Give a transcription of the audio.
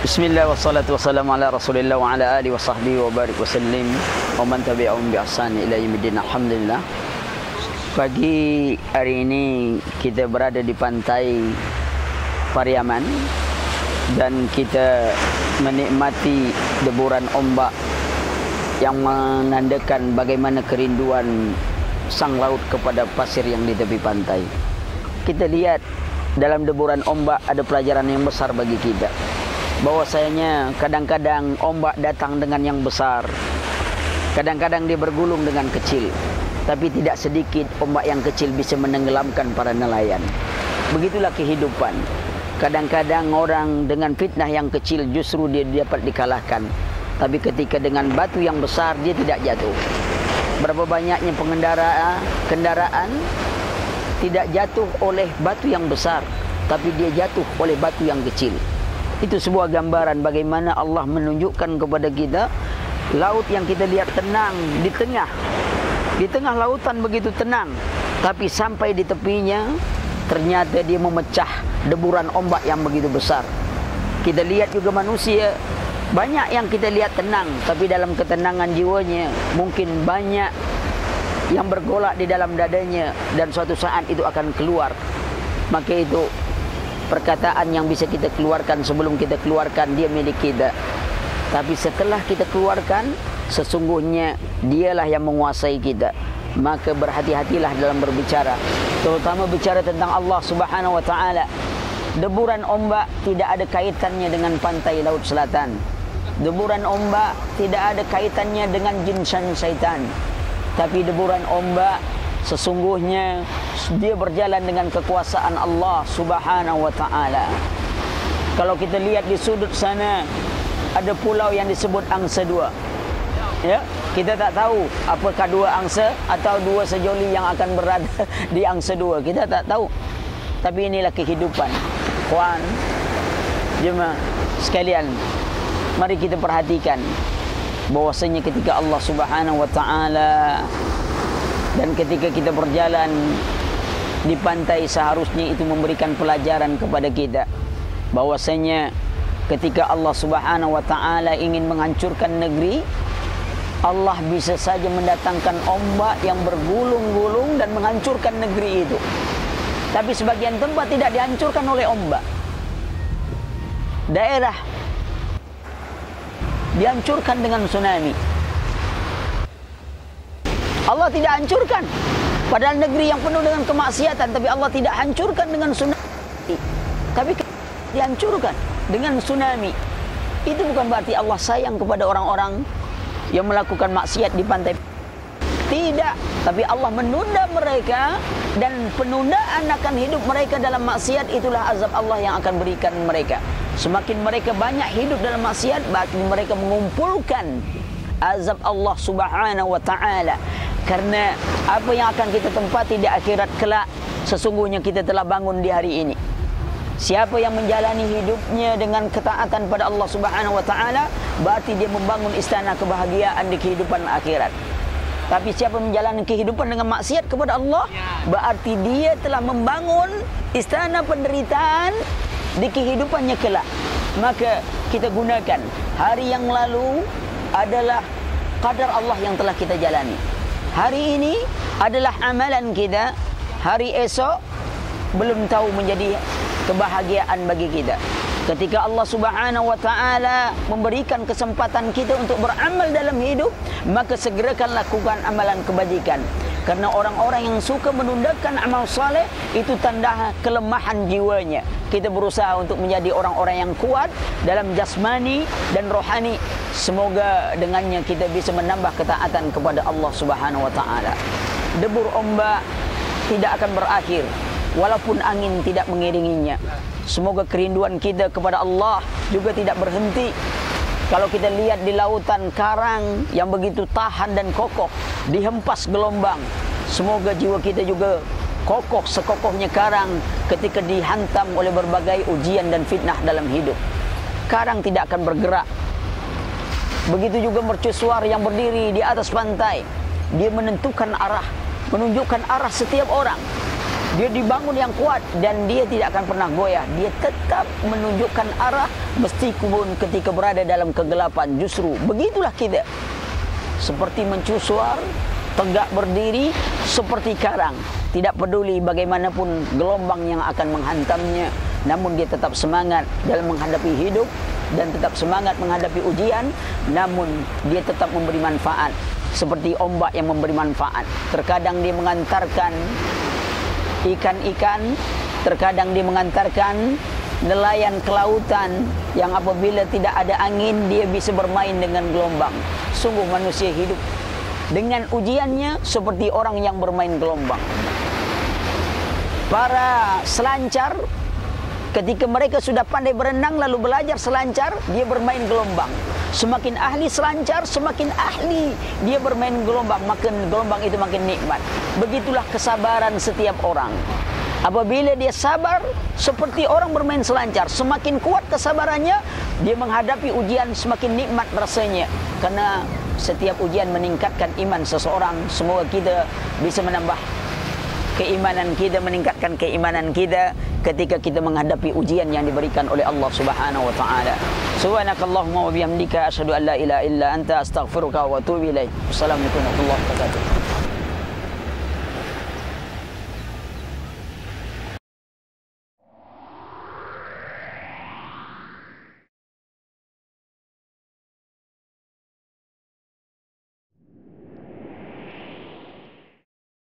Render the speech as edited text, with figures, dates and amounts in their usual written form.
Bismillah wassalatu wassalamu ala Rasulillah wa ala alihi wa sahbihi wa barik wa sallim wa man tabi'ahum bi ihsan ila yaumil alhamdulillah. Pagi hari ini kita berada di pantai Pariaman dan kita menikmati deburan ombak yang menandakan bagaimana kerinduan sang laut kepada pasir yang di tepi pantai. Kita lihat dalam deburan ombak ada pelajaran yang besar bagi kita. Bahwasanya kadang-kadang ombak datang dengan yang besar, kadang-kadang dia bergulung dengan kecil, tapi tidak sedikit ombak yang kecil bisa menenggelamkan para nelayan. Begitulah kehidupan. Kadang-kadang orang dengan fitnah yang kecil justru dia dapat dikalahkan, tapi ketika dengan batu yang besar dia tidak jatuh. Berapa banyaknya kendaraan tidak jatuh oleh batu yang besar, tapi dia jatuh oleh batu yang kecil. Itu sebuah gambaran bagaimana Allah menunjukkan kepada kita laut yang kita lihat tenang di tengah lautan begitu tenang, tapi sampai di tepinya ternyata dia memecah deburan ombak yang begitu besar. Kita lihat juga manusia banyak yang kita lihat tenang, tapi dalam ketenangan jiwanya mungkin banyak yang bergolak di dalam dadanya dan suatu saat itu akan keluar. Maka itu perkataan yang bisa kita keluarkan sebelum kita keluarkan dia milik kita, tapi setelah kita keluarkan sesungguhnya dialah yang menguasai kita. Maka berhati-hatilah dalam berbicara, terutama bicara tentang Allah Subhanahu wa taala. Deburan ombak tidak ada kaitannya dengan pantai laut selatan. Deburan ombak tidak ada kaitannya dengan jin dan syaitan. Tapi deburan ombak sesungguhnya dia berjalan dengan kekuasaan Allah Subhanahu wa taala. Kalau kita lihat di sudut sana ada pulau yang disebut angsa dua. Ya, kita tak tahu apakah dua angsa atau dua sejoli yang akan berada di angsa dua. Kita tak tahu. Tapi inilah kehidupan. Kawan, jemaah sekalian, mari kita perhatikan bahwasanya ketika Allah Subhanahu wa taala dan ketika kita berjalan di pantai seharusnya itu memberikan pelajaran kepada kita bahwasanya ketika Allah Subhanahu wa taala ingin menghancurkan negeri, Allah bisa saja mendatangkan ombak yang bergulung-gulung dan menghancurkan negeri itu. Tapi sebagian tempat tidak dihancurkan oleh ombak. Daerah dihancurkan dengan tsunami. Allah tidak hancurkan. Padahal negeri yang penuh dengan kemaksiatan, tapi Allah tidak hancurkan dengan tsunami. Tapi dihancurkan dengan tsunami. Itu bukan berarti Allah sayang kepada orang-orang yang melakukan maksiat di pantai. Tidak, tapi Allah menunda mereka, dan penundaan akan hidup mereka dalam maksiat itulah azab Allah yang akan berikan mereka. Semakin mereka banyak hidup dalam maksiat, berarti mereka mengumpulkan azab Allah Subhanahu wa taala. Karena apa yang akan kita tempati di akhirat kelak, sesungguhnya kita telah bangun di hari ini. Siapa yang menjalani hidupnya dengan ketaatan pada Allah Subhanahu wa taala, berarti dia membangun istana kebahagiaan di kehidupan akhirat. Tapi siapa menjalani kehidupan dengan maksiat kepada Allah, berarti dia telah membangun istana penderitaan di kehidupannya kelak. Maka kita gunakan hari yang lalu adalah qadar Allah yang telah kita jalani. Hari ini adalah amalan kita. Hari esok belum tahu menjadi kebahagiaan bagi kita. Ketika Allah Subhanahu wa taala memberikan kesempatan kita untuk beramal dalam hidup, maka segerakan lakukan amalan kebajikan. Karena orang-orang yang suka menundakan amal saleh itu tanda kelemahan jiwanya. Kita berusaha untuk menjadi orang-orang yang kuat dalam jasmani dan rohani. Semoga dengannya kita bisa menambah ketaatan kepada Allah Subhanahu wa taala. Debur ombak tidak akan berakhir walaupun angin tidak mengiringinya. Semoga kerinduan kita kepada Allah juga tidak berhenti. Kalau kita lihat di lautan karang yang begitu tahan dan kokoh, dihempas gelombang. Semoga jiwa kita juga kokoh sekokohnya karang ketika dihantam oleh berbagai ujian dan fitnah dalam hidup. Karang tidak akan bergerak. Begitu juga mercusuar yang berdiri di atas pantai. Dia menentukan arah, menunjukkan arah setiap orang. Dia dibangun yang kuat dan dia tidak akan pernah goyah. Dia tetap menunjukkan arah Meskipun ketika berada dalam kegelapan, justru begitulah kita. Seperti mencusuar, tegak berdiri seperti karang. Tidak peduli bagaimanapun gelombang yang akan menghantamnya, namun dia tetap semangat dalam menghadapi hidup dan tetap semangat menghadapi ujian, namun dia tetap memberi manfaat. Seperti ombak yang memberi manfaat. Terkadang dia mengantarkan ikan-ikan, terkadang dia mengantarkan nelayan ke lautan yang apabila tidak ada angin dia bisa bermain dengan gelombang. Sungguh manusia hidup dengan ujiannya seperti orang yang bermain gelombang. Para selancar ketika mereka sudah pandai berenang lalu belajar selancar, dia bermain gelombang. Semakin ahli selancar, semakin ahli dia bermain gelombang, makin gelombang itu makin nikmat. Begitulah kesabaran setiap orang. Apabila dia sabar seperti orang bermain selancar, semakin kuat kesabarannya, dia menghadapi ujian semakin nikmat rasanya. Karena setiap ujian meningkatkan iman seseorang. Semoga kita bisa menambah keimanan kita, meningkatkan keimanan kita ketika kita menghadapi ujian yang diberikan oleh Allah Subhanahu wa taala. Subhanakallahumma wa bihamdika asyhadu an la ilaha illa anta astaghfiruka wa atubu ilaik. Assalamualaikum warahmatullahi wabarakatuh.